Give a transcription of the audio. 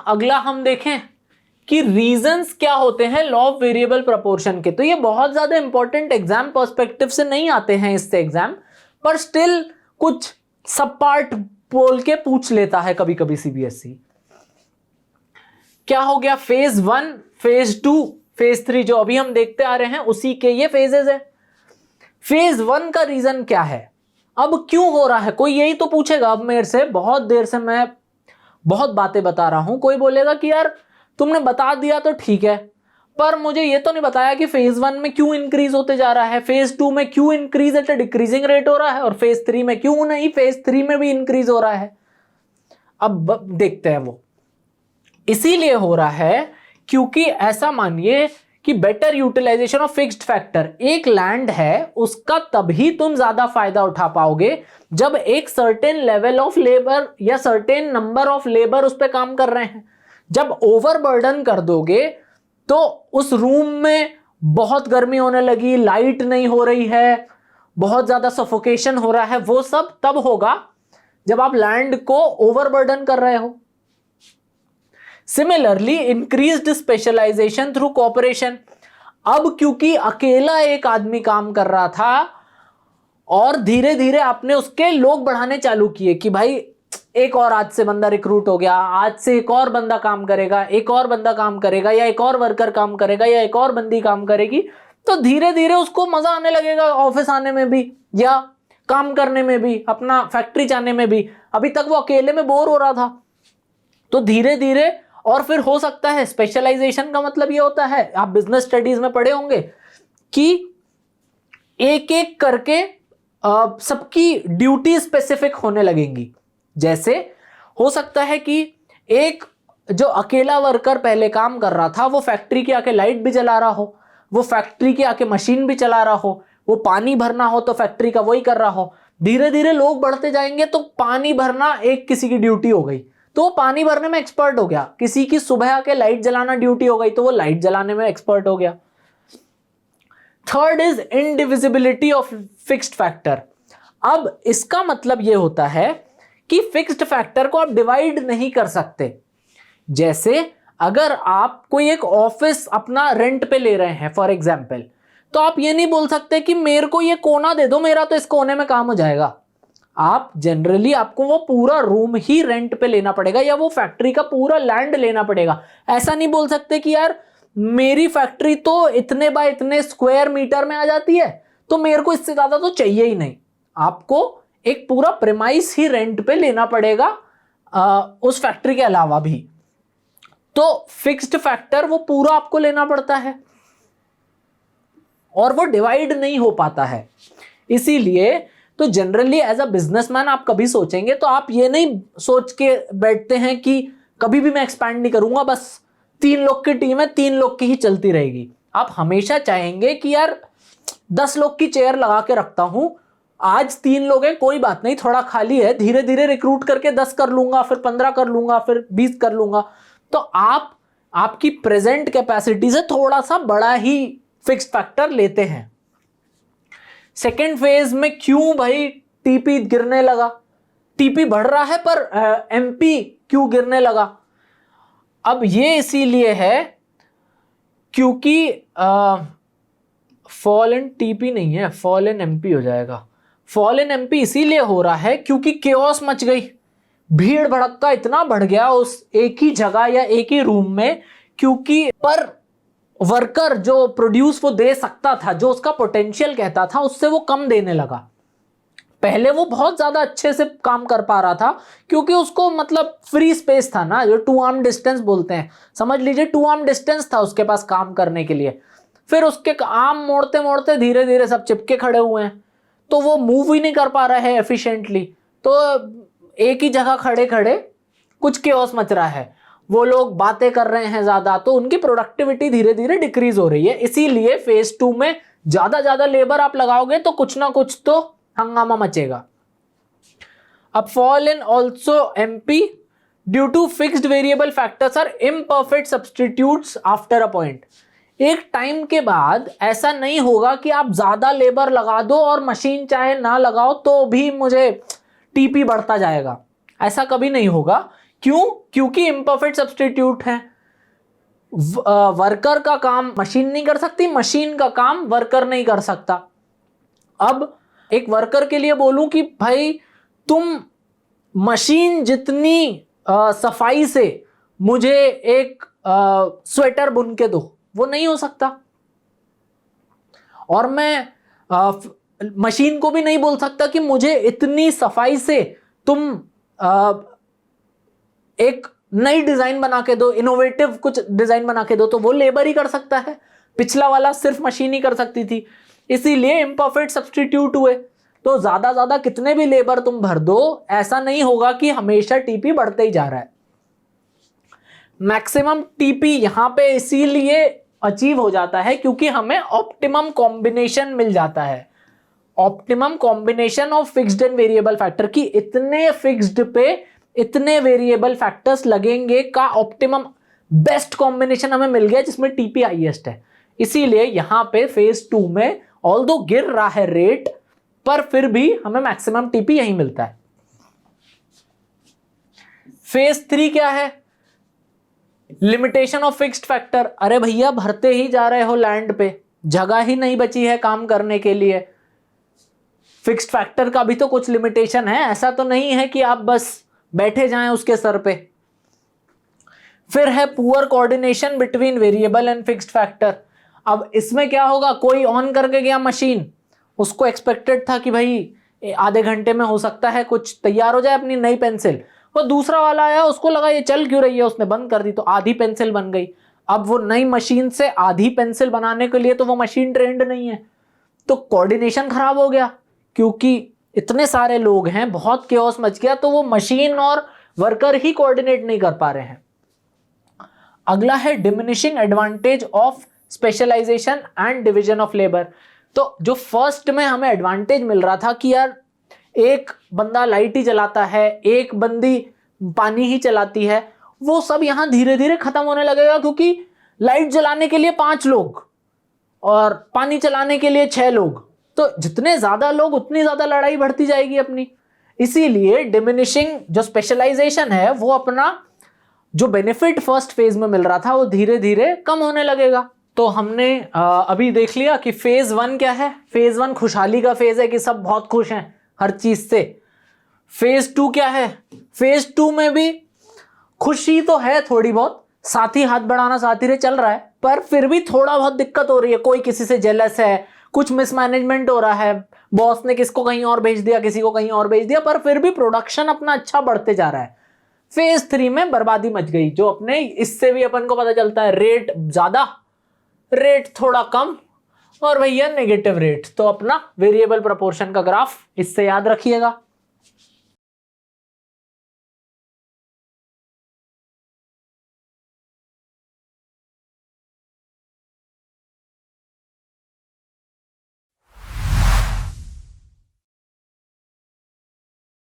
अगला हम देखें कि रीजंस क्या होते हैं लॉ ऑफ वेरिएबल प्रोपोर्शन के। तो ये बहुत ज्यादा इंपॉर्टेंट एग्जाम पर्सपेक्टिव से नहीं आते हैं इससे एग्जाम, पर स्टिल कुछ सब पार्ट बोल के पूछ लेता है कभी कभी सीबीएसई। क्या हो गया, फेज 1, फेज 2, फेज 3 जो अभी हम देखते आ रहे हैं उसी के ये फेजेस है। फेज 1 का रीजन क्या है, अब क्यों हो रहा है, कोई यही तो पूछेगा। अब मेरे से बहुत देर से मैं बहुत बातें बता रहा हूं, कोई बोलेगा कि यार तुमने बता दिया तो ठीक है, पर मुझे ये तो नहीं बताया कि फेज 1 में क्यों इंक्रीज होते जा रहा है, फेज 2 में क्यों इंक्रीज एट डिक्रीजिंग रेट हो रहा है, और फेज 3 में क्यों नहीं, फेज 3 में भी इंक्रीज हो रहा है। अब देखते हैं वो इसीलिए हो रहा है क्योंकि ऐसा मानिए कि better utilisation of fixed factor, एक लैंड है उसका तभी तुम ज्यादा फायदा उठा पाओगे जब एक सर्टेन लेवल ऑफ लेबर या सर्टेन नंबर ऑफ लेबर उस पर काम कर रहे हैं। जब ओवरबर्डन कर दोगे तो उस रूम में बहुत गर्मी होने लगी, लाइट नहीं हो रही है, बहुत ज्यादा सफोकेशन हो रहा है, वो सब तब होगा जब आप लैंड को ओवरबर्डन कर रहे हो। Similarly increased specialisation through cooperation, अब क्योंकि अकेला एक आदमी काम कर रहा था और धीरे धीरे आपने उसके लोग बढ़ाने चालू किए कि भाई एक और आज से बंदा रिक्रूट हो गया, आज से एक और बंदा काम करेगा, एक और बंदा काम करेगा, या एक और वर्कर काम करेगा, या एक और बंदी काम करेगी, तो धीरे धीरे उसको मजा आने लगेगा ऑफिस आने में भी या काम करने में भी, अपना फैक्ट्री जाने में भी। अभी तक वो अकेले में बोर हो रहा था, तो धीरे धीरे, और फिर हो सकता है स्पेशलाइजेशन का मतलब ये होता है, आप बिजनेस स्टडीज में पढ़े होंगे कि एक एक करके सबकी ड्यूटी स्पेसिफिक होने लगेंगी। जैसे हो सकता है कि एक जो अकेला वर्कर पहले काम कर रहा था वो फैक्ट्री के आके लाइट भी जला रहा हो, वो फैक्ट्री के आके मशीन भी चला रहा हो, वो पानी भरना हो तो फैक्ट्री का वही कर रहा हो। धीरे धीरे लोग बढ़ते जाएंगे तो पानी भरना एक किसी की ड्यूटी हो गई तो वो पानी भरने में एक्सपर्ट हो गया, किसी की सुबह आके लाइट जलाना ड्यूटी हो गई तो वो लाइट जलाने में एक्सपर्ट हो गया। Third is indivisibility of fixed factor. अब इसका मतलब ये होता है कि फिक्स्ड फैक्टर को आप डिवाइड नहीं कर सकते। जैसे अगर आप कोई एक ऑफिस अपना रेंट पे ले रहे हैं फॉर एग्जाम्पल, तो आप ये नहीं बोल सकते कि मेरे को ये कोना दे दो, मेरा तो इस कोने में काम हो जाएगा। आप जनरली आपको वो पूरा रूम ही रेंट पे लेना पड़ेगा या वो फैक्ट्री का पूरा लैंड लेना पड़ेगा। ऐसा नहीं बोल सकते कि यार मेरी फैक्ट्री तो इतने बाय इतने स्क्वायर मीटर में आ जाती है तो मेरे को इससे ज्यादा तो चाहिए ही नहीं। आपको एक पूरा प्रेमाइस ही रेंट पे लेना पड़ेगा उस फैक्ट्री के अलावा भी। तो फिक्स्ड फैक्टर वो पूरा आपको लेना पड़ता है और वो डिवाइड नहीं हो पाता है। इसीलिए तो जनरली एज अ बिजनेसमैन आप कभी सोचेंगे तो आप ये नहीं सोच के बैठते हैं कि कभी भी मैं एक्सपैंड नहीं करूंगा, बस 3 लोग की टीम है, 3 लोग की ही चलती रहेगी। आप हमेशा चाहेंगे कि यार 10 लोग की चेयर लगा के रखता हूं, आज 3 लोग हैं कोई बात नहीं, थोड़ा खाली है, धीरे धीरे रिक्रूट करके 10 कर लूंगा, फिर 15 कर लूंगा, फिर 20 कर लूंगा। तो आप आपकी प्रेजेंट कैपेसिटी से थोड़ा सा बड़ा ही फिक्स्ड फैक्टर लेते हैं। सेकेंड फेज में क्यों भाई टीपी गिरने लगा, टीपी बढ़ रहा है पर एमपी क्यों गिरने लगा? अब ये इसीलिए है क्योंकि फॉल इन टीपी नहीं है, फॉल इन एमपी हो जाएगा। फॉल इन एमपी इसीलिए हो रहा है क्योंकि केओस मच गई, भीड़ भड़का इतना बढ़ गया उस एक ही जगह या एक ही रूम में, क्योंकि पर वर्कर जो प्रोड्यूस वो दे सकता था, जो उसका पोटेंशियल कहता था, उससे वो कम देने लगा। पहले वो बहुत ज्यादा अच्छे से काम कर पा रहा था क्योंकि उसको मतलब फ्री स्पेस था ना, जो 2 आर्म डिस्टेंस बोलते हैं, समझ लीजिए 2 आर्म डिस्टेंस था उसके पास काम करने के लिए। फिर उसके आर्म मोड़ते मोड़ते धीरे धीरे सब चिपके खड़े हुए हैं तो वो मूव ही नहीं कर पा रहे हैं एफिशिएंटली। तो एक ही जगह खड़े खड़े कुछ केओस मच रहा है, वो लोग बातें कर रहे हैं ज्यादा, तो उनकी प्रोडक्टिविटी धीरे धीरे डिक्रीज हो रही है। इसीलिए फेज 2 में ज्यादा लेबर आप लगाओगे तो कुछ ना कुछ तो हंगामा मचेगा। अब fall in also MP due to fixed variable factors are imperfect substitutes after a point. एक टाइम के बाद ऐसा नहीं होगा कि आप ज्यादा लेबर लगा दो और मशीन चाहे ना लगाओ तो भी मुझे टीपी बढ़ता जाएगा, ऐसा कभी नहीं होगा क्यों? क्योंकि इम्परफेक्ट सब्स्टिट्यूट है। वर्कर का काम मशीन नहीं कर सकती, मशीन का काम वर्कर नहीं कर सकता। अब एक वर्कर के लिए बोलूं कि भाई तुम मशीन जितनी सफाई से मुझे एक स्वेटर बुन के दो, वो नहीं हो सकता। और मैं मशीन को भी नहीं बोल सकता कि मुझे इतनी सफाई से तुम एक नई डिजाइन बना के दो, इनोवेटिव कुछ डिजाइन बना के दो, तो वो लेबर ही कर सकता है। पिछला वाला सिर्फ मशीन ही कर सकती थी, इसीलिए इम्परफेक्ट सब्स्टिट्यूट हुए। तो ज्यादा कितने भी लेबर तुम भर दो, ऐसा नहीं होगा कि हमेशा टीपी बढ़ते ही जा रहा है। मैक्सिमम टीपी यहां पे इसीलिए अचीव हो जाता है क्योंकि हमें ऑप्टिमम कॉम्बिनेशन मिल जाता है। Optimum combination of fixed and variable factor की इतने फिक्स्ड पे इतने वेरिएबल फैक्टर्स लगेंगे का ऑप्टिमम बेस्ट कॉम्बिनेशन हमें मिल गया जिसमें टीपी हाईएस्ट है। इसीलिए यहां पे फेज 2 में ऑल्दो गिर रहा है रेट, पर फिर भी हमें मैक्सिमम टीपी यही मिलता है। फेज 3 क्या है? Limitation of fixed factor. अरे भैया भरते ही जा रहे हो लैंड पे, जगह ही नहीं बची है काम करने के लिए। फिक्स्ड फैक्टर का भी तो कुछ लिमिटेशन है, ऐसा तो नहीं है कि आप बस बैठे जाएं उसके सर पे। फिर है poor coordination between variable and fixed factor. अब इसमें क्या होगा, कोई ऑन करके गया मशीन, उसको एक्सपेक्टेड था कि भाई आधे घंटे में हो सकता है कुछ तैयार हो जाए अपनी नई पेंसिल, वो दूसरा वाला आया, उसको लगा ये चल क्यों रही है, उसने बंद कर दी तो आधी पेंसिल बन गई। अब वो नई मशीन से आधी पेंसिल बनाने के लिए तो वो मशीन ट्रेंड नहीं है, तो कोऑर्डिनेशन खराब हो गया क्योंकि इतने सारे लोग हैं, बहुत केओस मच गया, तो वो मशीन और वर्कर ही कोऑर्डिनेट नहीं कर पा रहे हैं। अगला है diminishing advantage of specialisation and division of labour. तो जो फर्स्ट में हमें एडवांटेज मिल रहा था कि यार एक बंदा लाइट ही जलाता है, एक बंदी पानी ही चलाती है, वो सब यहां धीरे धीरे खत्म होने लगेगा क्योंकि लाइट जलाने के लिए 5 लोग और पानी चलाने के लिए 6 लोग, तो जितने ज्यादा लोग उतनी ज्यादा लड़ाई बढ़ती जाएगी अपनी। इसीलिए डिमिनिशिंग जो स्पेशलाइजेशन है वो अपना जो बेनिफिट फर्स्ट फेज में मिल रहा था वो धीरे धीरे कम होने लगेगा। तो हमने अभी देख लिया कि फेज 1 क्या है। फेज 1 खुशहाली का फेज है कि सब बहुत खुश हैं हर चीज से। फेज 2 क्या है? फेज 2 में भी खुशी तो है थोड़ी बहुत, साथी हाथ बढ़ाना साथी रे चल रहा है, पर फिर भी थोड़ा बहुत दिक्कत हो रही है। कोई किसी से जेलस है, कुछ मिसमैनेजमेंट हो रहा है, बॉस ने किसको कहीं और भेज दिया, किसी को कहीं और भेज दिया, पर फिर भी प्रोडक्शन अपना अच्छा बढ़ते जा रहा है। फेज 3 में बर्बादी मच गई, जो अपने इससे भी अपन को पता चलता है, रेट ज्यादा, रेट थोड़ा कम, और भैया नेगेटिव रेट। तो अपना वेरिएबल प्रोपोर्शन का ग्राफ इससे याद रखिएगा।